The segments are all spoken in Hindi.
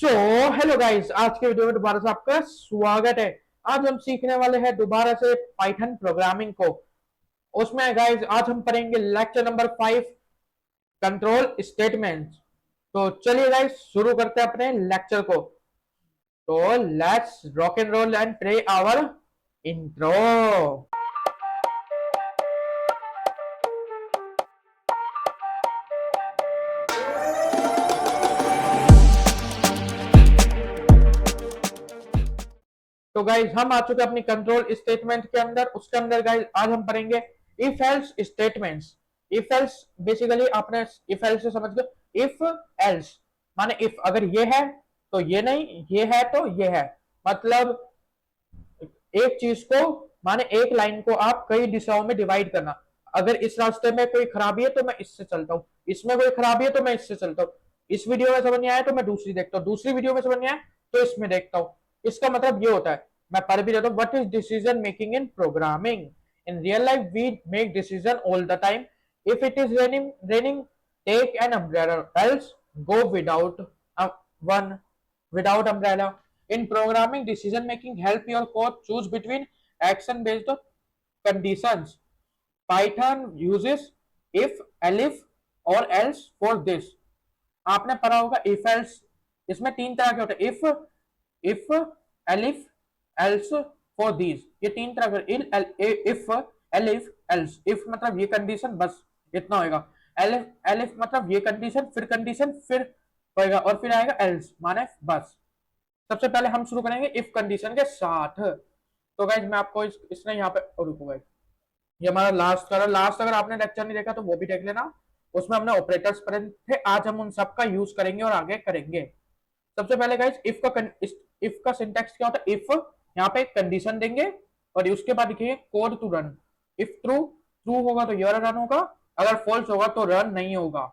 सो हेलो गाइस, आज के वीडियो में दोबारा से आपका स्वागत है। आज हम सीखने वाले हैं दोबारा से पाइथन प्रोग्रामिंग को। उसमें गाइस आज हम पढ़ेंगे लेक्चर नंबर 5, कंट्रोल स्टेटमेंट्स। तो चलिए गाइस शुरू करते हैं अपने लेक्चर को। तो let's rock and roll and play our intro. तो गाइज हम आ चुके अपनी कंट्रोल स्टेटमेंट के अंदर। उसके अंदर गाइज आज हम पढ़ेंगे if else statements. If else basically आपने इफ एल्स से समझ गए। इफ एल्स माने इफ अगर ये है तो ये नहीं, ये है तो ये है। मतलब एक चीज को माने एक लाइन को आप कई दिशाओं में डिवाइड करना। अगर इस रास्ते में कोई खराबी है तो मैं इससे चलता हूँ, इसमें कोई खराबी है तो मैं इससे चलता हूँ, इस वीडियो में समझ नहीं आया तो मैं दूसरी देखता हूँ, दूसरी वीडियो में समझ नहीं आया तो इसमें देखता हूँ। इसका मतलब ये होता है, मैं पढ़ भी देता हूँ, what is decision making in programming. In real life we make decision all the time. If it is raining take an umbrella, else go without one without umbrella. In programming, decision making help your code choose between action based conditions. Python uses if, elif और else for this. आपने पढ़ा होगा if else। इसमें तीन तरह के होते हैं, if elif else for these। ये तीन तरह के if elif else। if मतलब ये कंडीशन बस इतना होगा, एलिफ मतलब ये कंडीशन फिर होएगा और फिर आएगा एल्स माने बस। सबसे पहले हम शुरू करेंगे इफ कंडीशन के साथ। तो गाइज मैं आपको इसने यहाँ पे रुको गाइज, ये हमारा लास्ट अगर आपने लेक्चर नहीं देखा तो वो भी देख लेना। उसमें हमने ऑपरेटर्स पढ़े थे, आज हम उन सब का यूज करेंगे और आगे करेंगे। सबसे पहले गाइज इफ का सिंटेक्स क्या होता है। इफ यहाँ पे एक कंडीशन देंगे और उसके बाद लिखेंगे code to run. If true true होगा तो यह रन होगा, अगर फॉल्स होगा तो रन नहीं होगा।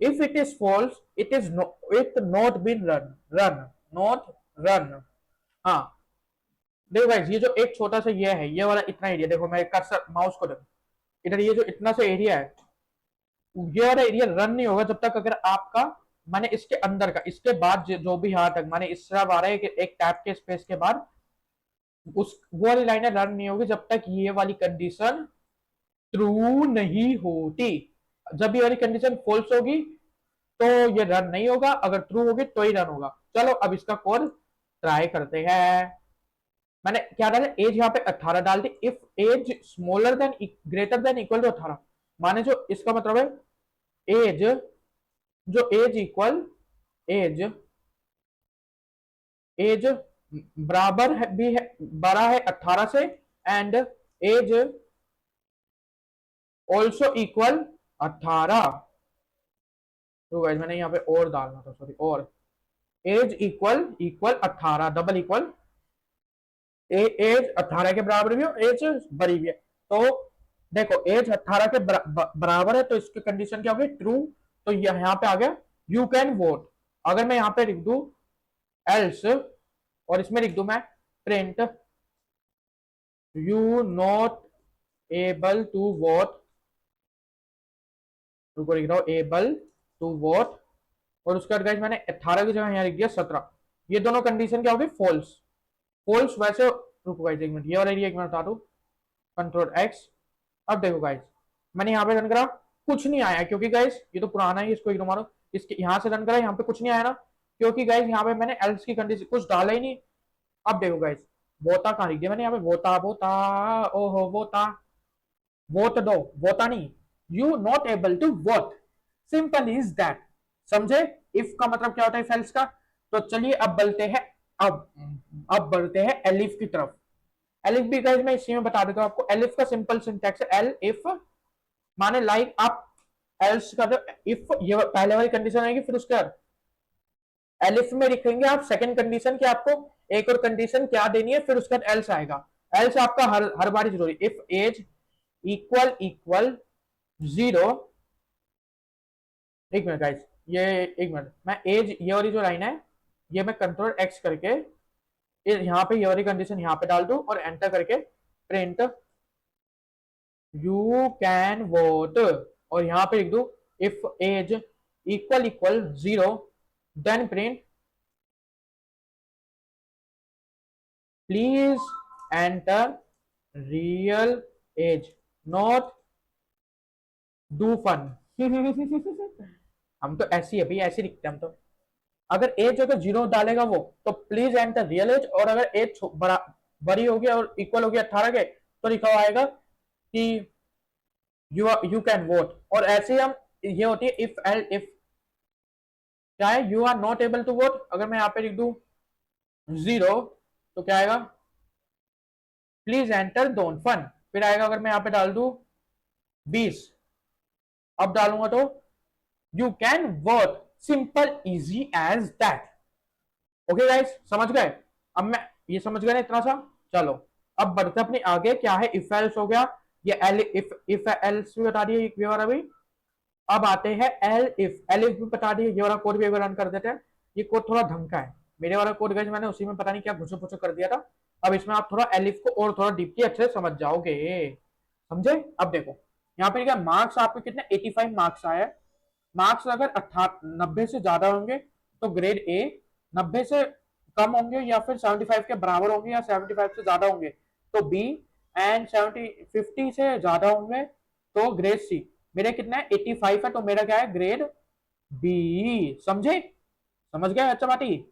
If it is false it not been run not run. हाँ देखो गाइस, ये जो एक छोटा सा ये है, ये वाला इतना एरिया देखो, मैं कर्सर माउस को देखो इधर, ये जो इतना सा एरिया है, ये वाला एरिया रन नहीं होगा जब तक अगर आपका माने इसके अंदर का, इसके बाद जो भी यहाँ तक माने इस तरह आ रहा है एक टैब के स्पेस के बाद उस वो वाली लाइनें रन नहीं होगी जब तक ये वाली कंडीशन ट्रू नहीं होती। जब ये वाली कंडीशन फॉल्स होगी तो ये रन नहीं होगा, अगर ट्रू होगी तो ही रन होगा। चलो अब इसका कोड ट्राई करते हैं। मैंने क्या डाला, एज यहाँ पे 18 डाल दी। If x smaller than greater than equal to 18 माने जो इसका मतलब है एज जो एज इक्वल एज एज बराबर है भी है, बड़ा है 18 से, एंड एज ऑल्सो इक्वल 18। तो गाइस मैंने यहाँ पे और डालना था, सॉरी, और age equal equal 18 double equal age 18 के बराबर भी हो, एज बड़ी भी है। तो देखो एज 18 के बराबर है तो इसकी कंडीशन क्या होगी, ट्रू। तो यहाँ पे आ गया यू कैन वोट। अगर मैं यहाँ पे लिख दू एल्स और इसमें लिख दू मैं print you not able to vote, रुको लिख रहा हूँ एबल टू वोट, और उसके बाद मैंने 18 की जगह यहाँ लिख दिया 17। ये दोनों कंडीशन क्या होगी, फॉल्स। फॉल्स वैसे, रुको गाइस एक मिनट, ये वाला एरिया एक मिनट बता दू, कंट्रोल एक्स। अब देखो गाइस मैंने यहाँ पे रन करा, कुछ नहीं आया क्योंकि गाइस ये तो पुराना है, इसको इग्नोर मारो। इसके यहाँ से रन करा, यहाँ पे कुछ नहीं आया ना, क्योंकि गाइस यहाँ पे मैंने एल्स की कंडीशन कुछ डाला ही नहीं। अब देखो गाइस वोता कहाँ लिख दिया मैंने, यहाँ पे वोता वोता, ओहो वोता, वोट दो, वोता नहीं, you not able to vote, simple is that. समझे इफ का मतलब क्या होता है एल्स का। तो चलिए अब बढ़ते हैं, अब बढ़ते हैं एलिफ की तरफ। एलिफ भी गाइस मैं इसी में बता देता हूँ आपको। एलिफ का सिंपल सिंटैक्स है एल इफ माने लाइक आप एल्स का इफ ये पहले वाली कंडीशन आएगी, फिर उसके बाद एलिफ में लिखेंगे आप सेकंड कंडीशन की आपको एक और कंडीशन क्या देनी है, फिर उसके बाद एल्स आएगा। एल्स आपका हर बार जरूरी। इफ एज इक्वल इक्वल 0, एक मिनट गाइस, ये एक मिनट, मैं एज ये वाली जो लाइन है ये मैं कंट्रोल एक्स करके यहाँ पे ये वाली कंडीशन यहाँ पे डाल दूं और एंटर करके प्रिंट यू कैन वोट, और यहाँ पे लिख दू if age equal equal 0 then print please enter real age, not do fun. हम तो ऐसी है भाई, ऐसे लिखते हैं हम तो। अगर एज अगर जीरो डालेगा वो, तो प्लीज एंटर रियल एज, और अगर एज बड़ा बड़ी होगी और इक्वल होगी 18 के, तो लिखा हुआ आएगा कि यू कैन वोट। और ऐसे ही हम, ये होती है इफ एल इफ, क्या है, you are not able to vote, अगर मैं यहाँ पे लिख दू जीरो, तो क्या आएगा, प्लीज एंटर डोंट फन। फिर आएगा, अगर मैं यहाँ पे डाल दू 20, अब डालूंगा तो you can vote, simple easy as that. Okay guys, समझ गए? अब मैं, ये समझ गए ना इतना सा? चलो अब बढ़ते अपने आगे, क्या है, इफ एल्स हो गया, ये एल इफ एल्स भी बता दिए ये वाला भी। अब आते हैं एल इफ भी बता दिए, ये वाला कोड भी एक बार रन कर देते हैं। ये कोड थोड़ा ढंग का है, मेरे वाला कोड गाइस मैंने उसी में पता नहीं क्या घुसो पुसो कर दिया था। अब इसमें आप थोड़ा एलिफ को और थोड़ा डीपली अच्छे से समझ जाओगे, समझे? अब देखो यहाँ पे क्या, मार्क्स आपके कितने, 85 मार्क्स आए। मार्क्स अगर 90 से ज्यादा होंगे तो ग्रेड ए, 90 से कम होंगे या फिर 75 के बराबर होंगे या 75 से ज्यादा होंगे तो बी, एंड 50 से ज्यादा होंगे तो ग्रेड सी। मेरे कितना है, 85 है, तो मेरा क्या है, ग्रेड बी। समझे? समझ गए? अच्छा पार्टी,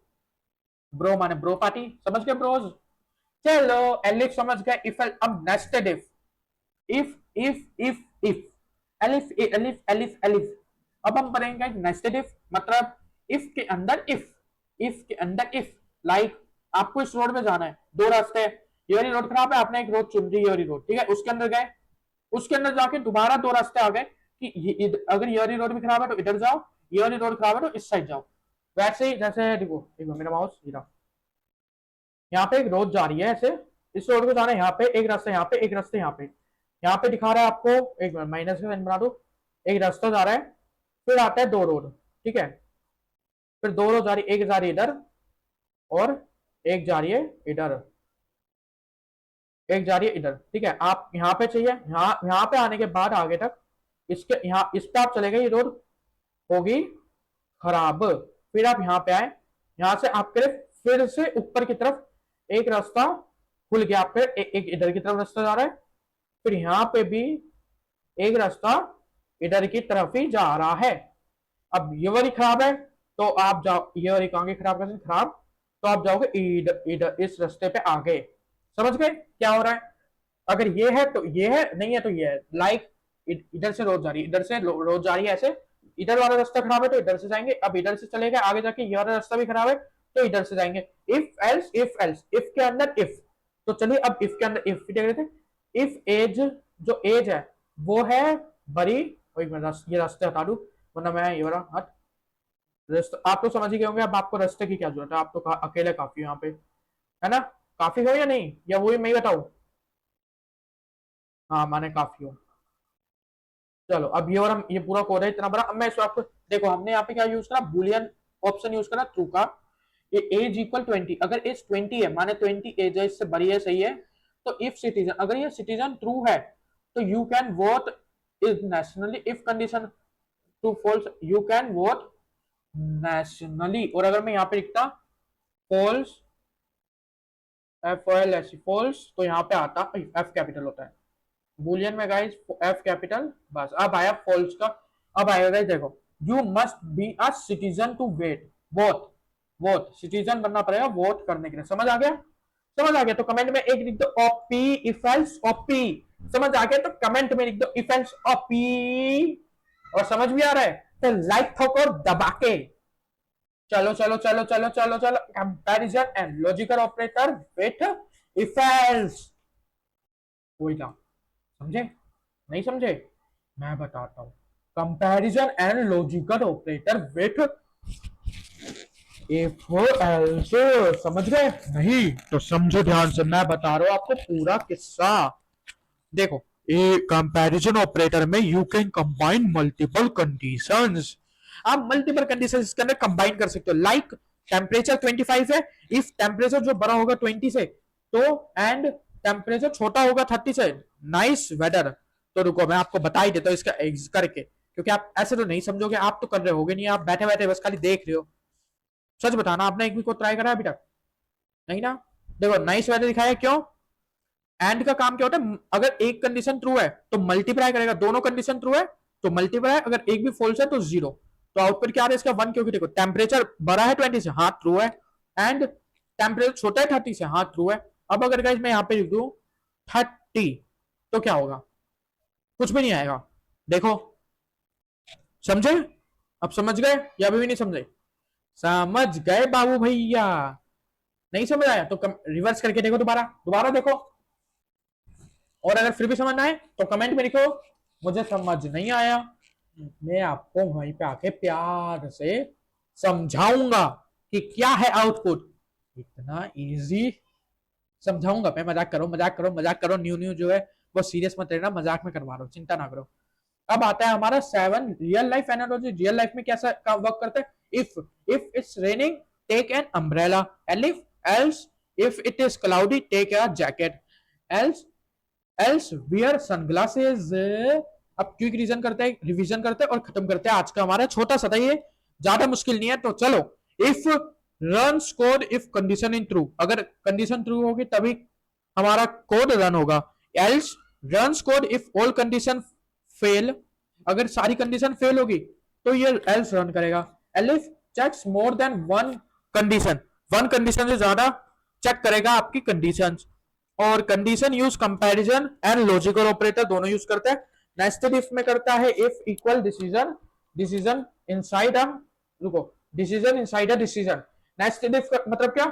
ब्रो माने ब्रो पार्टी, समझ गए ब्रोज? चलो एलिफ समझ गए, इफ अब nested if elif elif elif elif. अब हम पढ़ेंगे नेस्टेड इफ, मतलब इफ के अंदर इफ के अंदर इफ। लाइक आपको इस रोड में जाना है, दो रास्ते हैं, ये वाली रोड खराब है, आपने एक रोड चुन ली, ये वाली रोड, ठीक है, उसके अंदर गए, उसके अंदर जाके दोबारा दो रास्ते आ गए कि अगर ये वाली रोड भी खराब है तो इधर जाओ, ये वाली रोड खराब है तो इस साइड जाओ। वैसे ही जैसे देखो, देखो मेरा माउस गिरा, यहाँ पे एक रोड जा रही है ऐसे, इस रोड को जाना है, यहाँ पे एक रास्ता, यहाँ पे एक रास्ता, यहाँ पे दिखा रहा है आपको, एक मिनट माइनस का साइन बना दो, एक रास्ता जा रहा है, फिर आता है दो रोड, ठीक है, फिर दो रोड जा रही, एक जा रही है इधर और एक जा रही है इधर, एक जा रही है इधर, ठीक है। आप यहाँ पे चाहिए, यहाँ पे आने के बाद आगे तक इसके, यहाँ इस पे आप चले गए, ये रोड होगी खराब, फिर आप यहाँ पे आए, यहाँ से आपके फिर से ऊपर की तरफ एक रास्ता खुल गया, फिर एक इधर की तरफ रास्ता जा रहा है, फिर यहाँ पे भी एक रास्ता इधर की तरफ ही जा रहा है। अब ये वाली खराब है तो आप जाओ, ये वाली कहोगे खराब, कैसे खराब, तो आप जाओगे इधर इधर इस रास्ते पे आगे। समझ गए क्या हो रहा है? अगर ये है तो ये है, नहीं है तो ये है। लाइक इधर से रोड जा रही है, इधर से रोड जा रही है ऐसे, इधर वाला रास्ता खराब है तो इधर से जाएंगे, अब इधर से चले गए आगे जाके ये वाला रास्ता भी खराब है तो इधर से जाएंगे। इफ एल्स इफ के अंदर इफ, तो चलिए अब इफ के अंदर इफ देख रहे थे। इफ एज, जो एज है वो है बड़ी, ये रास्ते हटा दू वरना मैं ये वाला हट, आप तो समझ ही गए होंगे, अब आपको रास्ते की क्या जरूरत है, आप तो अकेले काफी हो यहाँ पे, है ना? काफी हो या नहीं, या वही मैं ही बताऊं? हाँ माने काफी हो। चलो अब ये, और हम ये पूरा कोड है इतना बड़ा, अब मैं इसको आपको देखो, हमने यहाँ पे क्या यूज करा, बुलियन ऑप्शन यूज करा ट्रू का। ये एज इक्वल 20, अगर एज 20 है माने 20 एज है, इससे बड़ी है, सही है, तो इफ सिटीजन, अगर ये सिटीजन ट्रू है तो you can vote is nationally, if condition true false you can vote nationally. और अगर मैं यहाँ पे लिखता false, F L S false, तो यहाँ पे आता एफ कैपिटल होता है बुलियन में गाइस, एफ कैपिटल, बस अब आया फॉल्स का। अब आएगा गाइस देखो, you must be a citizen to wait vote, vote citizen बनना पड़ेगा वोट करने के लिए। समझ आ गया? समझ आ गया तो कमेंट में एक लिख दो ओपी, इफ एल्स ओपी। समझ आ गया तो कमेंट में लिख दो इफ एल्स ओपी। और समझ भी आ रहा है तो लाइक ठोको दबा के। चलो चलो चलो चलो चलो चलो, comparison and logical operator with if else, कोई ना समझे? नहीं समझे? मैं बताता हूं, comparison and logical operator with if else. समझ गए? नहीं तो समझो ध्यान से, मैं बता रहा हूं आपको पूरा किस्सा। देखो, ए कंपैरिजन ऑपरेटर में you can combine multiple conditions, आप मल्टीपल कंडीशंस इसके अंदर कंबाइन कर सकते हो। लाइक टेम्परेचर 25 है, इफ टेम्परेचर जो बड़ा होगा 20 से तो, एंड टेम्परेचर छोटा होगा 30 से, नाइस वेदर। तो रुको मैं आपको बता ही देता हूँ इसका करके, क्योंकि आप ऐसे तो नहीं समझोगे, आप तो कर रहे होगे नहीं, आप बैठे बैठे बस खाली देख रहे हो। सच बताना, आपने एक भी को ट्राई करा अभी तक? नहीं ना? देखो नाइस वैल्यू दिखाया, क्यों? एंड का काम क्या होता है, अगर एक कंडीशन ट्रू है तो मल्टीप्लाई करेगा, दोनों कंडीशन ट्रू है तो मल्टीप्लाई, अगर एक भी फॉल्स है तो जीरो। तो आउटपुट क्या आ रहा है इसका 1, क्योंकि देखो टेम्परेचर बड़ा है 20 से, हाँ ट्रू है, एंड टेम्परेचर छोटा है 30 से, हाँ ट्रू है। अब अगर गाइस मैं यहाँ पे लिख दूं 30 तो क्या होगा? कुछ भी नहीं आएगा। देखो, समझे? अब समझ गए या अभी भी नहीं समझे? समझ गए बाबू भैया? नहीं समझ आया तो रिवर्स करके देखो, दोबारा दोबारा देखो, और अगर फिर भी समझ ना आए तो कमेंट में लिखो मुझे समझ नहीं आया, मैं आपको वहीं पे आके प्यार से समझाऊंगा कि क्या है आउटपुट। इतना इजी समझाऊंगा मैं। मजाक करो, मजाक करो, मजाक करो, न्यू न्यू जो है वो सीरियस मत लेना, मजाक में करवा रहा हूँ, चिंता ना करो। अब आता है हमारा 7 real life analogy. Real life में कैसा वर्क करता है? If it's raining take an umbrella, else if it is cloudy take a jacket, else wear sunglasses. अब क्विक रीजन करते हैं, रिवीजन करते हैं और खत्म करते हैं आज का हमारा छोटा सा था ये, ज्यादा मुश्किल नहीं है। तो चलो, if runs code if condition in true, अगर कंडीशन ट्रू होगी तभी हमारा कोड रन होगा। Else runs code if all condition fail, अगर सारी कंडीशन फेल होगी तो ये एल्स रन करेगा। Elif checks more than one condition से ज्यादा चेक करेगा आपकी कंडीशंस। और condition use comparison and logical operator दोनों यूज करते हैं। नेस्टेड इफ में करता है इफ इक्वल डिसीजन इनसाइड अ, रुको, decision inside a decision. Nested if मतलब क्या?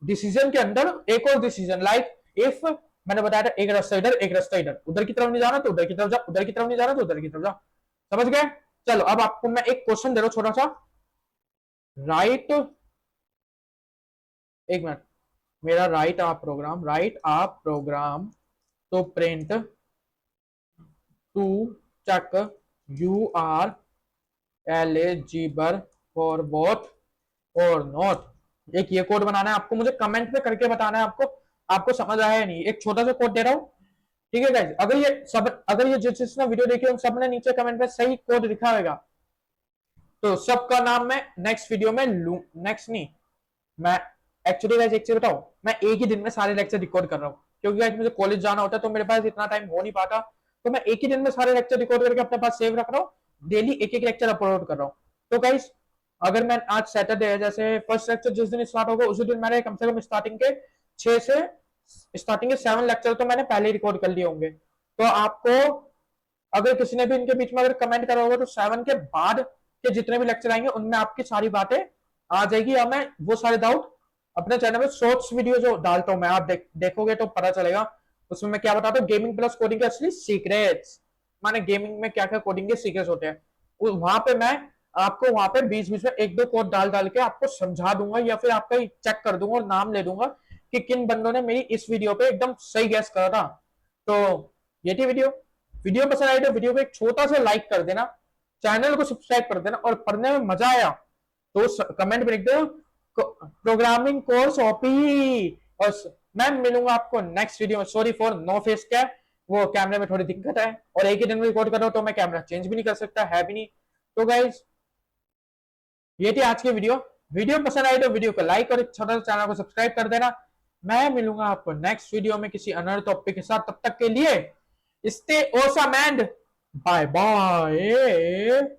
डिसीजन के अंदर एक और डिसीजन, लाइक इफ मैंने बताया था एक रास्ता इधर एक रास्ता इधर, उधर की तरफ नहीं जाना तो उधर की तरफ जा, उधर की तरफ नहीं जाना तो उधर की तरफ जा। समझ गए? चलो अब आपको मैं एक क्वेश्चन दे रहा हूं छोटा सा। राइट, एक मिनट, मेरा राइट आप प्रोग्राम तो print to check you are eligible for both और नॉट। एक ये कोड बनाना है आपको, मुझे कमेंट में करके बताना है आपको आपको समझ आया है नहीं। एक छोटा सा कोड दे रहा हूं, ठीक है गाइस? अगर ये जिसने वीडियो देखी हो सबने नीचे कमेंट में सही कोड लिखा होगा तो सबका नाम मैं नेक्स्ट वीडियो में लू, नेक्स्ट नहीं, मैं एक्चुअली गाइस एक चीज बताओ, मैं एक ही दिन में सारे लेक्चर रिकॉर्ड कर रहा हूँ, क्योंकि गाइस मुझे कॉलेज जाना होता है तो मेरे पास इतना टाइम हो नहीं पाता, तो मैं एक ही दिन में सारे लेक्चर रिकॉर्ड करके अपने पास सेव रख रहा हूँ, डेली एक एक लेक्चर अपलोड कर रहा हूँ। तो गाइस अगर मैं आज सैटरडे है, जैसे फर्स्ट लेक्चर जिस दिन स्टार्ट होगा उसी दिन मैंने कम से कम स्टार्टिंग के 7 लेक्चर तो मैंने पहले रिकॉर्ड कर लिए होंगे। तो आपको अगर किसी ने भी इनके बीच में अगर कमेंट करा होगा तो 7 के बाद के जितने भी लेक्चर आएंगे उनमें आपकी सारी बातें आ जाएगी, या मैं वो सारे डाउट अपने चैनल में शॉर्ट्स वीडियो जो डालता हूं मैं, आप देखोगे तो पता चलेगा। उसमें मैं क्या बताता हूँ, गेमिंग प्लस कोडिंग के असली सीक्रेट्स, माने गेमिंग में क्या क्या कोडिंग के सीक्रेट्स होते हैं, वहां पे मैं आपको वहां पे बीच बीच में एक दो कोड डाल डाल के आपको समझा दूंगा, या फिर आपका चेक कर दूंगा और नाम ले दूंगा कि किन बंदों ने मेरी इस वीडियो पे एकदम सही गैस करा था। तो ये थी वीडियो। वीडियो पसंद आई तो वीडियो को एक छोटा सा लाइक कर देना, चैनल को सब्सक्राइब कर देना, और पढ़ने में मजा आया तो कमेंट में लिख दो प्रोग्रामिंग कोर्स ओपी। और मैं मिलूंगा आपको नेक्स्ट वीडियो में। Sorry for no face cam, वो कैमरे में थोड़ी दिक्कत है, और एक ही दिन में रिकॉर्ड कर रहा हूं तो मैं कैमरा चेंज भी नहीं कर सकता है भी नहीं। तो गाइज ये थी आज की वीडियो। वीडियो पसंद आई तो वीडियो को लाइक और एक छोटा सा चैनल को सब्सक्राइब कर देना। मैं मिलूंगा आपको नेक्स्ट वीडियो में किसी अनदर टॉपिक के साथ, तब तक के लिए stay awesome and bye bye.